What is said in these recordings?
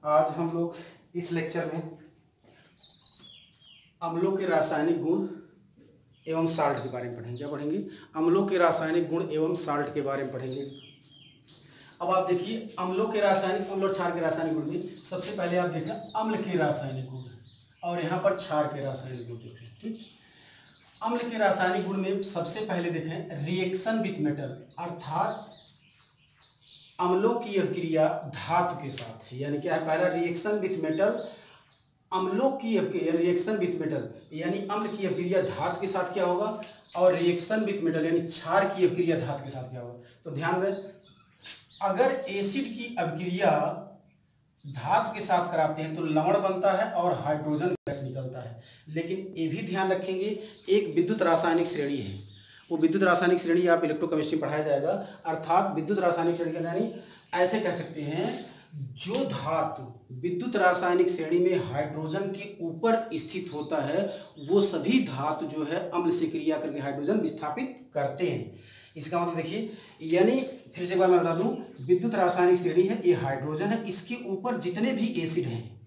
आज हम लोग इस लेक्चर में अम्लों के रासायनिक गुण एवं साल्ट के बारे में पढ़ेंगे। क्या पढ़ेंगे? अम्लों के रासायनिक गुण एवं साल्ट के बारे में पढ़ेंगे। अब आप देखिए अम्लों के रासायनिक, अम्ल और क्षार के रासायनिक गुण में सबसे पहले आप देखें अम्ल के रासायनिक गुण और यहाँ पर क्षार के रासायनिक गुण देखें। ठीक, अम्ल के रासायनिक गुण में सबसे पहले देखें रिएक्शन विथ मेटल, अर्थात अम्लों की अभिक्रिया धातु के साथ। यानी क्या है? पहला रिएक्शन विथ मेटल, अम्लों की रिएक्शन विथ मेटल यानी अम्ल की अभिक्रिया धातु के साथ क्या होगा, और रिएक्शन विथ मेटल यानी क्षार की अभिक्रिया धातु के साथ क्या होगा। तो ध्यान दें, अगर एसिड की अभिक्रिया धातु के साथ कराते हैं तो लवण बनता है और हाइड्रोजन गैस निकलता है। लेकिन ये भी ध्यान रखेंगे एक विद्युत रासायनिक श्रेणी है, वो विद्युत रासायनिक श्रेणी आप इलेक्ट्रोकेमिस्ट्री पढ़ाया जाएगा। अर्थात विद्युत रासायनिक श्रेणी यानी ऐसे कह सकते हैं जो धातु विद्युत रासायनिक श्रेणी में हाइड्रोजन के ऊपर स्थित होता है वो सभी धातु जो है अम्ल से क्रिया करके हाइड्रोजन विस्थापित करते हैं। इसका मतलब देखिए, यानी फिर से एक बार मैं बता दूं, विद्युत रासायनिक श्रेणी है, ये हाइड्रोजन है, इसके ऊपर जितने भी एसिड हैं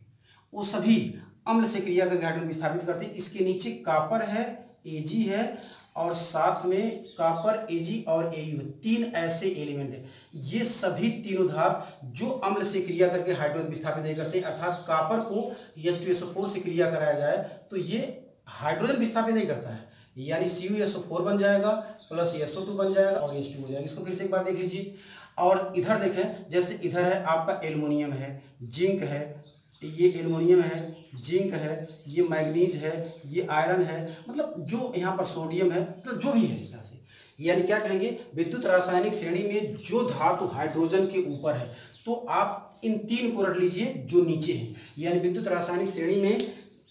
वो सभी अम्ल से क्रिया करके हाइड्रोजन विस्थापित करते हैं। इसके नीचे कॉपर है, एजी है और साथ में कॉपर, एजी और एयू, तीन ऐसे एलिमेंट हैं। ये सभी तीनों धातु जो अम्ल से क्रिया करके हाइड्रोजन विस्थापित नहीं करते। अर्थात कॉपर को H2SO4 से क्रिया कराया जाए तो ये हाइड्रोजन विस्थापित नहीं करता है, यानी CuSO4 बन जाएगा प्लस SO2 बन जाएगा और H2 हो जाएगा। इसको फिर से एक बार देख लीजिए। और इधर देखें, जैसे इधर है आपका एल्युमिनियम है, जिंक है, ये एल्युमिनियम है, जिंक है, ये मैग्नीज है, ये आयरन है, मतलब जो यहाँ पर सोडियम है, मतलब जो भी है इस तरह से। यानी क्या कहेंगे, विद्युत रासायनिक श्रेणी में जो धातु हाइड्रोजन के ऊपर है तो आप इन तीन को रख लीजिए जो नीचे है। यानी विद्युत रासायनिक श्रेणी में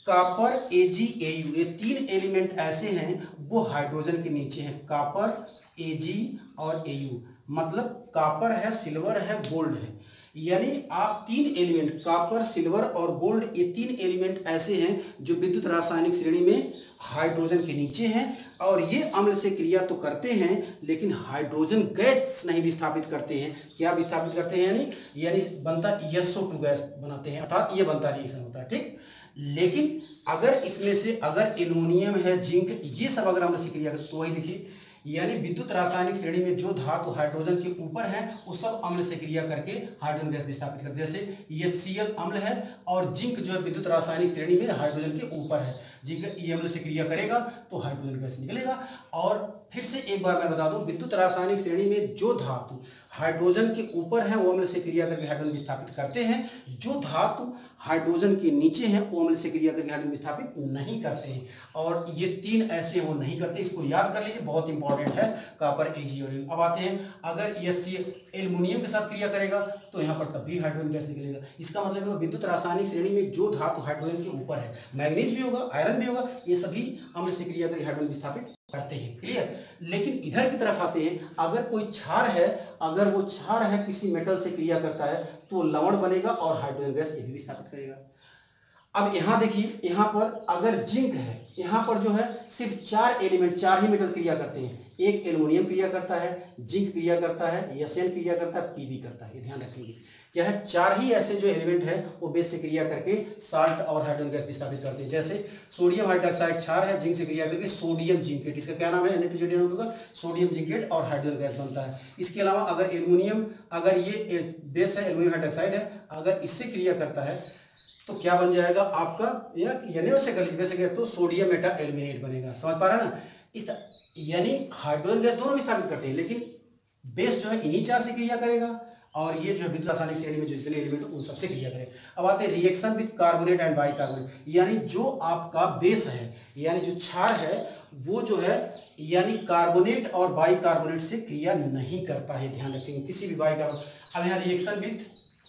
कॉपर, एजी, एयू, ये तीन एलिमेंट ऐसे हैं वो हाइड्रोजन के नीचे हैं। कॉपर, एजी और एयू, मतलब कॉपर है, सिल्वर है, गोल्ड है। यानी आप तीन एलिमेंट कॉपर, सिल्वर और गोल्ड, ये तीन एलिमेंट ऐसे हैं जो विद्युत रासायनिक श्रेणी में हाइड्रोजन के नीचे हैं और ये अम्ल से क्रिया तो करते हैं लेकिन हाइड्रोजन गैस नहीं विस्थापित करते हैं। क्या विस्थापित करते हैं? यानी बनता SO2 गैस बनाते हैं, अर्थात ये बनता रिएक्शन होता है। ठीक, लेकिन अगर इसमें से अगर एल्युमिनियम है, जिंक, ये सब अगर अम्ल से क्रिया करते तो वही देखिए, यानी विद्युत रासायनिक श्रेणी में जो धातु हाइड्रोजन के ऊपर है वो सब अम्ल से क्रिया करके हाइड्रोजन गैस विस्थापित करते हैं। जैसे HCl अम्ल है और जिंक जो है विद्युत रासायनिक श्रेणी में हाइड्रोजन के ऊपर है, जिंक ये अम्ल से क्रिया करेगा तो हाइड्रोजन गैस निकलेगा। और फिर से एक बार मैं बता दूं, विद्युत रासायनिक श्रेणी में जो धातु हाइड्रोजन के ऊपर है वो अम्ल से क्रिया करके हाइड्रोजन विस्थापित करते हैं, जो धातु हाइड्रोजन के नीचे हैं वो अम्ल से क्रिया करके हाइड्रोजन विस्थापित नहीं करते हैं। और ये तीन ऐसे वो नहीं करते, इसको याद कर लीजिए, बहुत इंपॉर्टेंट है, कॉपर, एजी और एयू। अब आते हैं, अगर HCl एल्युमिनियम के साथ क्रिया करेगा तो यहाँ पर तब भी हाइड्रोजन गैस निकलेगा। इसका मतलब है विद्युत रासायनिक श्रेणी में जो धातु हाइड्रोजन के ऊपर है, मैग्नीज भी होगा, आयरन भी होगा, ये सभी अम्ल से क्रिया करके हाइड्रोजन विस्थापित करते हैं। क्लियर? लेकिन इधर की तरफ आते हैं, अगर कोई क्षार है, अगर वो क्षार है किसी मेटल से क्रिया करता है तो लवण बनेगा और हाइड्रोजन गैस ये भी विस्थापित करेगा। अब यहाँ देखिए, यहाँ पर अगर जिंक है, यहाँ पर जो है सिर्फ चार एलिमेंट, चार ही मेटल क्रिया करते हैं। एक एल्युमिनियम क्रिया करता है, जिंक क्रिया करता है, Sn क्रिया करता है, Pb करता है। ये ध्यान रखेंगे, क्या है, चार ही ऐसे जो एलिमेंट है वो बेस से क्रिया करके साल्ट और हाइड्रोजन गैस विस्थापित करते हैं। जैसे सोडियम हाइड्रोक्साइड क्षार है, जिंक से क्रिया करके सोडियम जिंकेट, इसका क्या नाम है, Na2ZnO2 का सोडियम जिंकेट और हाइड्रोजन गैस बनता है। इसके अलावा अगर एल्युमिनियम, अगर ये बेस है एल्युमिनियम हाइड्रोक्साइड है, अगर इससे क्रिया करता है तो क्या बन जाएगा आपका, या से कर लीजिए तो सोडियम मेटा एल्यूमिनेट बनेगा। समझ पा रहे हैं ना? इस यानी हाइड्रोजन गैस दोनों विस्थापित करते हैं लेकिन बेस जो है इन्हीं चार से क्रिया करेगा और ये जो है विद्युत रासायनिक श्रेणी में जो जितने एलिमेंट उन सबसे क्रिया करें। अब आते हैं reaction with carbonate and bicarbonate, यानी जो आपका बेस है, यानी जो क्षार है वो जो है यानी कार्बोनेट और बाइकार्बोनेट से क्रिया नहीं करता है। ध्यान रखेंगे किसी भी बाइकार्बोनेट। अब यहाँ reaction with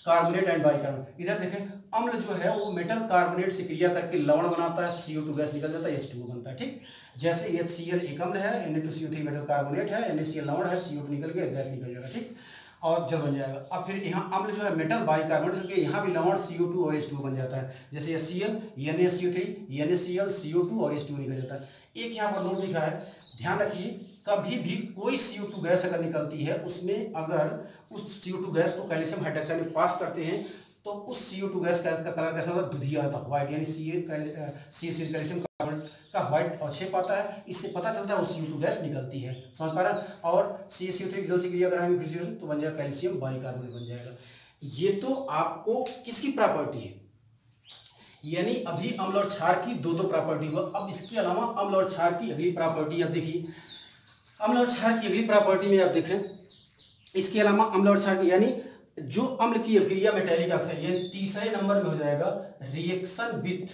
carbonate and bicarbonate, इधर देखें अम्ल जो है वो मेटल कार्बोनेट से क्रिया करके लवण बनाता है, CO2 गैस निकल जाता है, H2O बनता है। ठीक, जैसे HCl एक अम्ल है, Na2CO3 मेटल कार्बोनेट है, NaCl लवण है, CO2 निकल गया, गैस निकल जाएगा। ठीक, और जल बन जाएगा। अब फिर यहाँ अम्ल जो है मेटल बाइकार्बोनेट से यहाँ भी लवण CO2 और H2O बन जाता है। जैसे HCl, NaCO3, NaCl, CO2 और H2O निकल जाता है। एक यहाँ पर नोट लिखा है, ध्यान रखिए, कभी भी कोई CO2 गैस अगर निकलती है उसमें अगर उस CO2 गैस को कैल्शियम हाइड्रोक्साइड में पास करते हैं तो उस CO2 गैस का कलर कैसा होता है, दुधिया होता है, व्हाइट, यानी CaCl कैल्शियम कार्बोनेट का व्हाइट और शेप आता है। इससे पता चलता है वो CO2 गैस निकलती है, समझ पा रहे हैं। और CaCO3 जल से क्रिया कराएंगे फिर CO2 तो बन जाएगा कैल्शियम बाइकार्बोनेट बन जाएगा। ये तो आपको किसकी प्रॉपर्टी है, यानी अभी अम्ल और क्षार की दो प्रॉपर्टी हुआ। अब इसके अलावा अम्ल और क्षार की अगली प्रॉपर्टी अब देखिए, अम्ल और क्षार की अगली प्रॉपर्टी में आप देखें, इसके अलावा अम्ल और क्षार की यानी जो अम्ल की अभिक्रिया मेटालिक ऑक्साइड, यानी तीसरे नंबर में हो जाएगा रिएक्शन विथ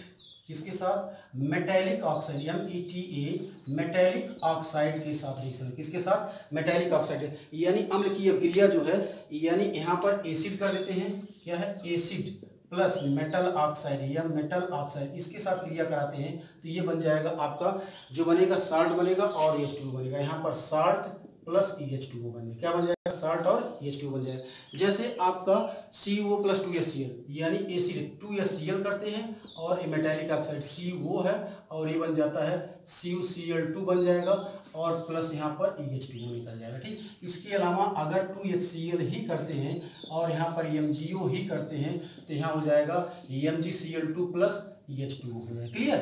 किसके साथ, metallic oxide, META, metallic oxide के साथ रिएक्शन, किसके साथ, मेटालिक ऑक्साइड। यानी अम्ल की अभिक्रिया जो है, यानी यहाँ पर एसिड कर देते हैं, क्या है, एसिड प्लस मेटल ऑक्साइड या मेटल ऑक्साइड, इसके साथ क्रिया कराते हैं तो ये बन जाएगा आपका जो बनेगा साल्ट बनेगा और H2O बनेगा। यहाँ पर साल्ट प्लस H2O बनेगा, क्या बन जाएगा, साल्ट और H2O बन जाएगा। जैसे आपका CO प्लस 2HCl यानी एसिड 2HCl करते हैं और ये मेटालिक ऑक्साइड CO है और ये बन जाता है CuCl2 बन जाएगा और प्लस यहाँ पर H2O निकल जाएगा, ठीक। इसके अलावा अगर 2HCl ही करते हैं और यहाँ पर MgO ही करते हैं तो यहाँ हो जाएगा MgCl2 प्लस H2O हो जाएगा, क्लियर।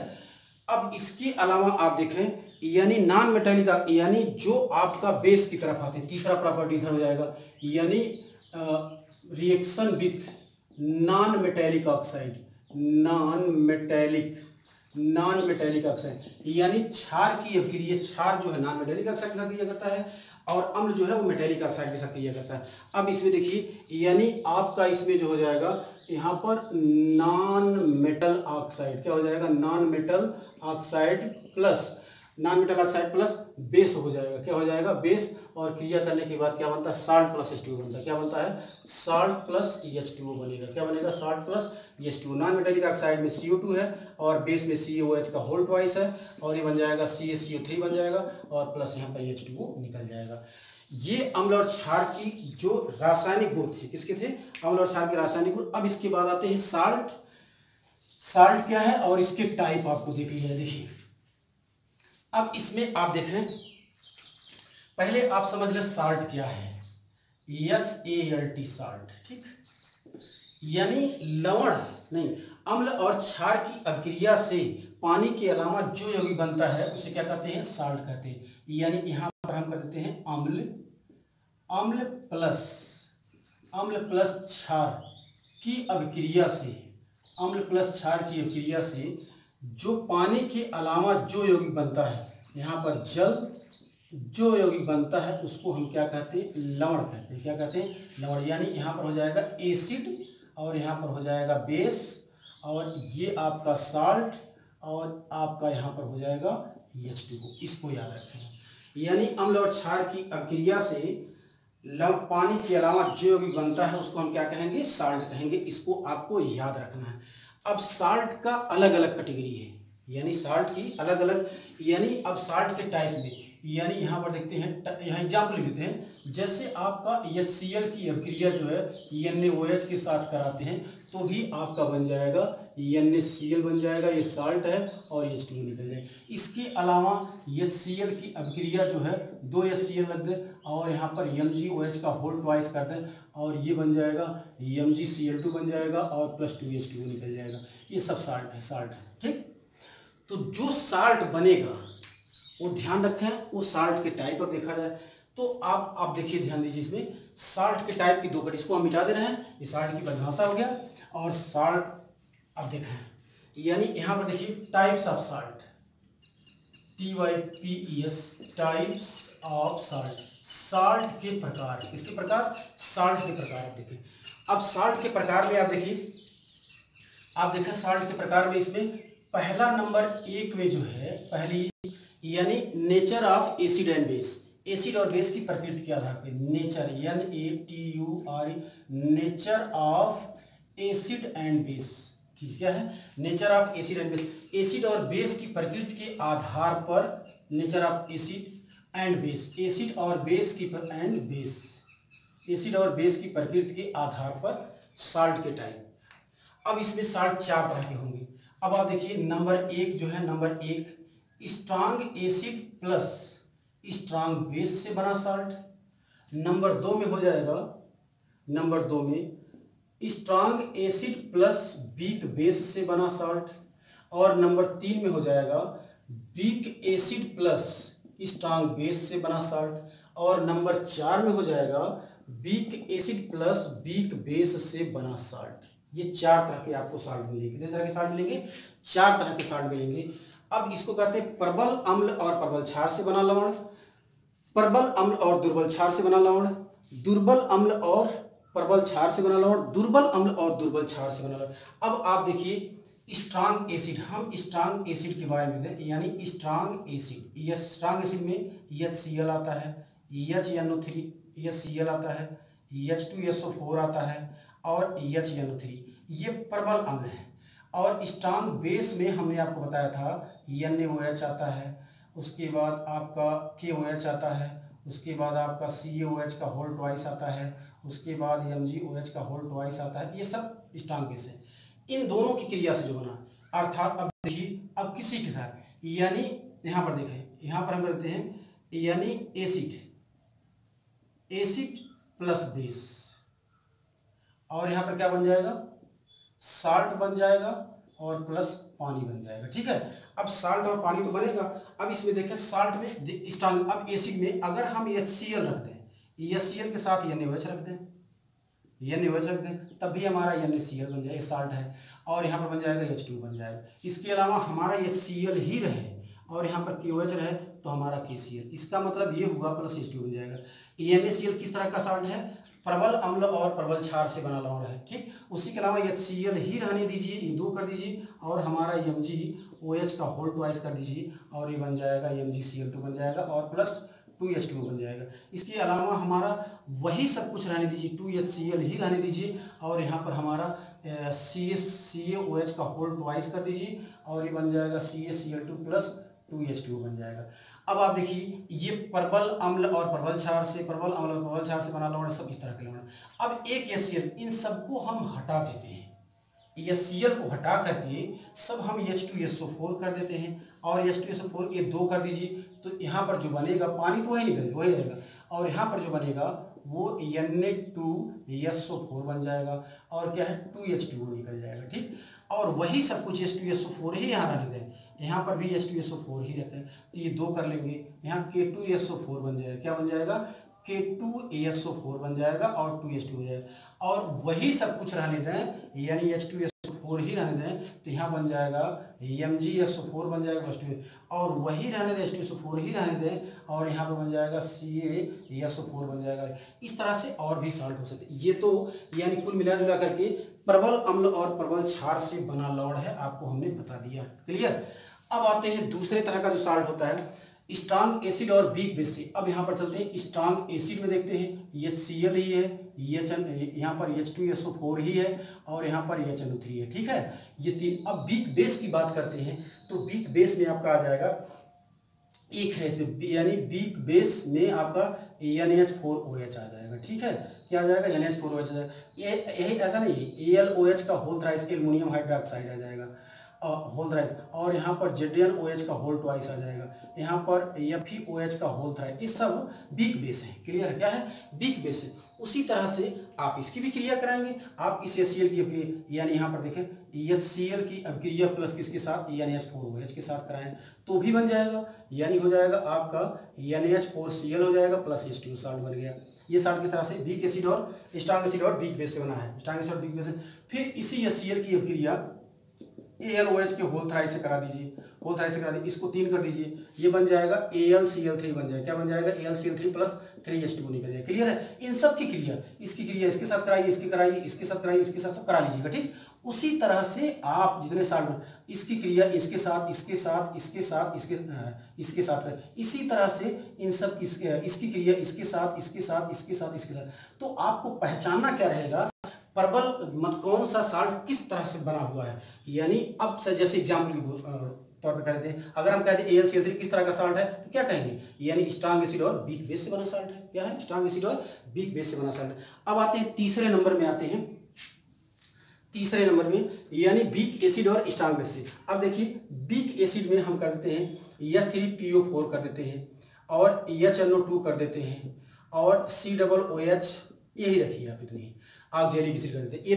अब इसके अलावा आप देखें, यानी नॉन मेटालिक, यानी जो आपका बेस की तरफ आते हैं, तीसरा प्रॉपर्टी इधर हो जाएगा, यानी reaction with non metallic oxide, non metallic oxide, यानी क्षार की अभिक्रिया, क्षार जो है नॉन मेटालिक ऑक्साइड के साथ क्रिया करता है और अम्ल जो है वो मेटालिक ऑक्साइड के साथ क्रिया करता है। अब इसमें देखिए, यानी आपका इसमें जो हो जाएगा यहाँ पर नॉन मेटल ऑक्साइड, क्या हो जाएगा, non metal oxide plus base हो जाएगा, क्या हो जाएगा, बेस, और क्रिया करने के बाद क्या बनता है, साल्ट प्लस H2O बनता है, क्या बनता है, साल्ट प्लस H2O बनेगा, क्या बनेगा, salt plus H2O। Non metallic oxide में CO2 है और बेस में COH का होल ट्वाइस है और ये बन जाएगा CaCO3 बन जाएगा और प्लस यहाँ पर H2O निकल जाएगा। ये अम्ल और क्षार की जो रासायनिक गुण थे, किसके थे, अम्ल और क्षार के रासायनिक गुण। अब इसके बाद आते हैं साल्ट। साल्ट क्या है और इसके टाइप आपको देख लिया, देखिए। अब इसमें आप देखें, पहले आप समझ लें साल्ट क्या है, SALT साल्ट, ठीक। यानी लवण नहीं, अम्ल और क्षार की अभिक्रिया से पानी के अलावा जो यौगिक बनता है उसे क्या कहते हैं, साल्ट कहते हैं। यानी यहां पर हम कर देते हैं अम्ल प्लस क्षार की अभिक्रिया से, अम्ल प्लस क्षार की अभिक्रिया से जो पानी के अलावा जो यौगिक बनता है, यहाँ पर जल जो यौगिक बनता है उसको हम क्या कहते हैं, लवण कहते हैं, क्या कहते हैं, लवण। यानी यहाँ पर हो जाएगा एसिड और यहाँ पर हो जाएगा बेस और ये आपका साल्ट और आपका यहाँ पर हो जाएगा H2O, इसको याद रखें। यानी अम्ल और क्षार की अभिक्रिया से पानी के अलावा जो यौगिक बनता है उसको हम क्या कहेंगे, साल्ट कहेंगे, इसको आपको याद रखना है। अब साल्ट का अलग अलग कैटेगरी है, यानी साल्ट की अलग अलग, यानी अब साल्ट के टाइप में, यानी यहाँ पर देखते हैं, यहाँ एग्जाम्पल लिख देते हैं। जैसे आपका HCl की अभिक्रिया जो है NaOH के साथ कराते हैं तो भी आपका बन जाएगा NaCl बन जाएगा, ये साल्ट है और H2O निकल जाएगा। इसके अलावा HCl की अभिक्रिया जो है 2 HCl लग दे और यहाँ पर MgOH का होल ट्वाइस कर दें और ये बन जाएगा MgCl2 बन जाएगा और प्लस 2 H2O निकल जाएगा। ये सब साल्ट है, ठीक। तो जो साल्ट बनेगा वो ध्यान रखें, वो साल्ट के टाइप पर देखा जाए तो आप देखिए, ध्यान दीजिए, इसमें साल्ट के टाइप की दो कैटेगरी, इसको हम मिटा दे रहे हैं, ये साल्ट की परिभाषा हो गया। और साल्ट अब देखें, यानी यहाँ पर देखिए types of salt, TYPES, types of salt, salt के प्रकार, किसके प्रकार, साल्ट के प्रकार। आप देखिए, अब साल्ट के प्रकार में आप देखें साल्ट के प्रकार में इसमें पहला नंबर 1 में जो है, पहली यानी nature of acid and base, acid और बेस की प्रकृति के आधार पर, nature NATURE, nature of acid and base, ठीक है, nature of acid and base, acid और बेस की प्रकृति के आधार पर, nature of acid and base, acid और बेस की एसिड और बेस की प्रकृति के आधार पर साल्ट के टाइप। अब इसमें साल्ट 4 तरह के होंगे। अब आप देखिए, नंबर 1 जो है, number 1 strong acid plus strong base से बना साल्ट। नंबर 2 में हो जाएगा, नंबर 2 में strong acid plus weak base से बना साल्ट, और नंबर 3 में हो जाएगा weak acid plus strong base से बना साल्ट, और नंबर 4 में हो जाएगा weak acid plus weak base से बना साल्ट। ये 4 तरह के आपको साल्ट मिलेंगे। कितने तरह के साल्ट मिलेंगे? 4 तरह के साल्ट मिलेंगे। अब इसको कहते हैं प्रबल अम्ल और प्रबल क्षार से बना लवण, प्रबल अम्ल और दुर्बल क्षार से बना लवण, दुर्बल अम्ल और प्रबल क्षार से बना लवण, दुर्बल अम्ल और दुर्बल क्षार से बना लवण। अब आप देखिए स्ट्रांग एसिड, हम स्ट्रांग एसिड के बारे में देखें, यानी स्ट्रांग एसिड, यह स्ट्रांग एसिड में HCl आता है, HNO3 HCl आता है, H2SO4 आता है और HNO3, ये प्रबल अम्ल है। और स्ट्रांग बेस में हमने आपको बताया था NaOH आता है, उसके बाद आपका KOH आता है, उसके बाद आपका CaOH का होल ट्वाइस आता है, उसके बाद MgOH का होल ट्वाइस आता है। ये सब स्ट्रांग बेस है। इन दोनों की क्रिया से जो बना, अर्थात अब देखिए, अब किसी के साथ, यानी यहाँ पर देखें, यहाँ पर हम करते हैं यानी एसिड प्लस बेस, और यहाँ पर क्या बन जाएगा? साल्ट बन जाएगा और प्लस पानी बन जाएगा। ठीक है, अब साल्ट और पानी तो बनेगा। अब इसमें देखें साल्ट में स्ट्रांग, अब एसिड में अगर हम HCl रख दें, HCl के साथ NaOH रख दें, NaOH रख दें, तब भी हमारा NaCl बन जाएगा, साल्ट है, और यहाँ पर बन जाएगा H2 बन जाएगा। इसके अलावा हमारा HCl ही रहे और यहाँ पर KOH रहे तो हमारा KCl, इसका मतलब ये हुआ प्लस H2 बन जाएगा। NaCl किस तरह का साल्ट है? प्रबल अम्ल और प्रबल क्षार से बना लवण है। ठीक, उसी के अलावा HCl ही रहने दीजिए, ये 2 कर दीजिए, और हमारा MgOH का होल ट्वाइस कर दीजिए, और ये बन जाएगा MgCl2 बन जाएगा, और प्लस 2H2 बन जाएगा। इसके अलावा हमारा वही सब कुछ रहने दीजिए, 2HCl ही रहने दीजिए, और यहाँ पर हमारा CaOH का होल ट्वाइस कर दीजिए, और ये बन जाएगा CaCl2 प्लस 2H2 बन जाएगा। अब आप देखिए, ये प्रबल अम्ल और प्रबल क्षार से, प्रबल अम्ल और प्रबल क्षार से बना लवण, सब इस तरह के लवण। अब एक HCl, इन सबको हम हटा देते हैं, HCl को हटा करके सब हम H2SO4 कर देते हैं, और H2SO4 ये 2 कर दीजिए, तो यहाँ पर जो बनेगा पानी तो वही निकल वही रहेगा, और यहाँ पर जो बनेगा वो Na2SO4 बन जाएगा, और क्या है 2H2O निकल जाएगा। ठीक, और वही सब कुछ H2SO4 ही यहाँ रहने दें, यहाँ पर भी H2SO4 ही रखें, तो ये 2 कर लेंगे, यहाँ K2SO4 बन जाएगा, क्या बन जाएगा? K2SO4 बन जाएगा, और 2H2 हो जाएगा, और वही सब कुछ रहने दें, यानी H2SO4 ही रहने दें, तो यहाँ बन जाएगा MgSO4 बन जाएगा प्लस 2, और वही रहने दें, H2SO4 ही रहने दें, और यहाँ पर बन जाएगा CaSO4 बन जाएगा। इस तरह से और भी साल्ट हो सकते हैं। ये तो यानी कुल मिला जुला करके प्रबल अम्ल और प्रबल क्षार से बना लवण है, आपको हमने बता दिया। क्लियर? अब आते हैं दूसरे तरह का जो साल्ट होता है, स्ट्रांग एसिड और वीक बेस से। अब यहाँ पर चलते हैं स्ट्रांग एसिड में, देखते हैं HCl ही है, यहाँ पर H2SO4 ही है, और यहाँ पर HNO3 है। ठीक है, ये 3। अब वीक बेस की बात करते हैं, तो वीक बेस में आपका आ जाएगा, एक है इसमें, यानी वीक बेस में आपका NH4OH आ जाएगा। ठीक है, क्या आ जाएगा? NH4OH आ जाएगा। यही ऐसा नहीं है, AlOH का होल थ्राइस एल्युमिनियम हाइड्रोक्साइड आ जाएगा, होल थ्राइस, और यहाँ पर ZnOH का होल ट्वाइस आ जाएगा, यहाँ पर FeOH का होल थ्राइस। ये सब वीक बेस है। क्लियर? क्या है? वीक बेस है। उसी तरह से आप इसकी भी क्रिया कराएंगे, आप इस HCl की अभिक्रिया, यानी यहाँ पर देखें HCl की अभिक्रिया प्लस किसके साथ? NH4OH के साथ कराएं तो भी बन जाएगा, यानी हो जाएगा आपका NH4Cl हो जाएगा प्लस H2 साल्ट बन गया। ये साल्ट किस तरह से? वीक एसिड और स्ट्रांग एसिड और वीक बेस से बना है, स्ट्रांग एसिड और वीक बेस से। फिर इसी HCl की अभिक्रिया AlOH के होल थ्राइस से करा दीजिए, होल थ्राइस से करा दीजिए, इसको 3 कर दीजिए, ये बन जाएगा AlCl3 बन जाएगा। क्या बन जाएगा? AlCl3 प्लस 3H2 निकल जाएगा। क्लियर है? इन सब की क्रिया, इसकी क्रिया इसके साथ कराइए, इसकी कराइए, इसके साथ कराइए, इसके साथ सब करा लीजिएगा। ठीक, उसी तरह से आप जितने साल्ट, इसकी क्रिया इसके साथ, इसके साथ, इसके साथ, इसके साथ करें, इसी तरह से इन सब इसकी क्रिया इसके साथ, इसके साथ, इसके साथ, इसके साथ। तो आपको पहचानना क्या रहेगा? प्रबल कौन सा साल्ट किस तरह से बना हुआ है। यानी अब से जैसे एग्जाम्पल के तौर पर कह देते हैं, अगर हम कहते हैं AlCl3 किस तरह का साल्ट है, तो क्या कहेंगे? यानी स्ट्रांग एसिड और वीक बेस से बना साल्ट है। क्या है? स्ट्रांग एसिड और वीक बेस से बना साल्ट है। अब आते हैं तीसरे नंबर में, आते हैं तीसरे नंबर में, यानी वीक एसिड और स्ट्रांग बेस से। अब देखिए, वीक एसिड में हम कर देते हैं H3PO4 कर देते हैं, और HNO2 कर देते हैं, और COOH, यही रखिए आप इतनी। ऑक्जेलिक एसिड कर देते हैं। ये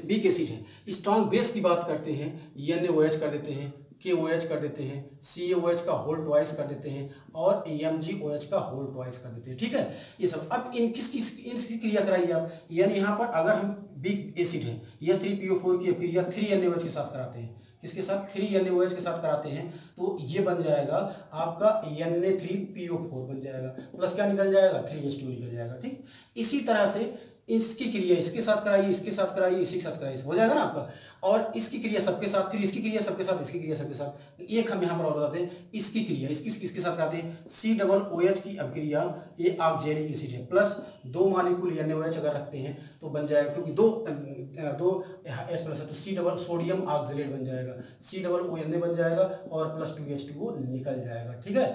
वीक एसिड है। स्ट्रॉन्ग बेस की बात करते हैं, NaOH कर देते हैं, KOH कर देते हैं, CaOH का होल ट्वाइस कर देते हैं और MgOH का होल ट्वाइस कर देते हैं। ठीक है, ये सब। अब इनकी क्रिया कराइए आप, यानी यहाँ पर अगर हम वीक एसिड है H3PO4 की क्रिया 3NaOH के साथ कराते हैं, इसके साथ 3NaOH के साथ कराते हैं, तो ये बन जाएगा आपका Na3PO4 बन जाएगा, प्लस क्या निकल जाएगा, 3H2 निकल जाएगा। ठीक, इसी तरह से इसकी क्रिया इसके साथ कराइए, इसके साथ कराइए, इसी के साथ कराइए, हो जाएगा ना आपका। और इसकी क्रिया सबके साथ, फिर इसकी क्रिया सबके साथ, इसकी क्रिया सबके साथ। एक हम यहाँ पर और बताते हैं, इसकी क्रिया इसके साथ कराते हैं, COOH की अभिक्रिया, ये ऑक्जेलिक एसिड है, प्लस 2 मॉलिक्यूल NaOH अगर रखते हैं तो बन जाएगा, क्योंकि दो H प्लस है तो C सोडियम ऑक्जेलेट बन जाएगा, COONA बन जाएगा और प्लस 2H2O निकल जाएगा। ठीक है,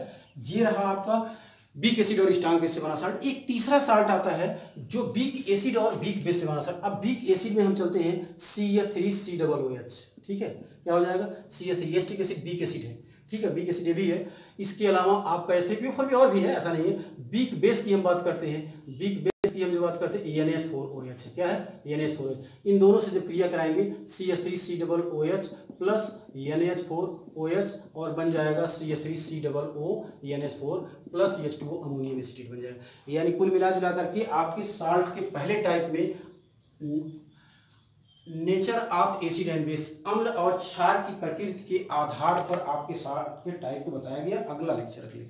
ये रहा आपका वीक एसिड और स्ट्रॉन्ग बेस से बना साल्ट। एक तीसरा साल्ट आता है जो वीक एसिड और वीक बेस से बना साल्ट। अब वीक एसिड में हम चलते हैं CH3COOH। ठीक है, क्या हो जाएगा, CH3, acetic acid weak acid है। ठीक है, वीक एसिड ये भी है। इसके अलावा आपका H3PO4 भी और भी है, ऐसा नहीं है। वीक बेस की हम बात करते हैं, वीक बेस की हम जो बात करते हैं NH4OH है। क्या है, NH4OH। इन दोनों से जब क्रिया कराएंगे CH3COOH प्लस NH4OH और बन जाएगा CH3COO plus H2O ammonium acetate बन जाएगा। यानी कुल मिला जुला करके आपके साल्ट के पहले टाइप में nature of acid and base, अम्ल और क्षार की प्रकृति के आधार पर आपके साल्ट के टाइप को बताया गया। अगला लेक्चर अगले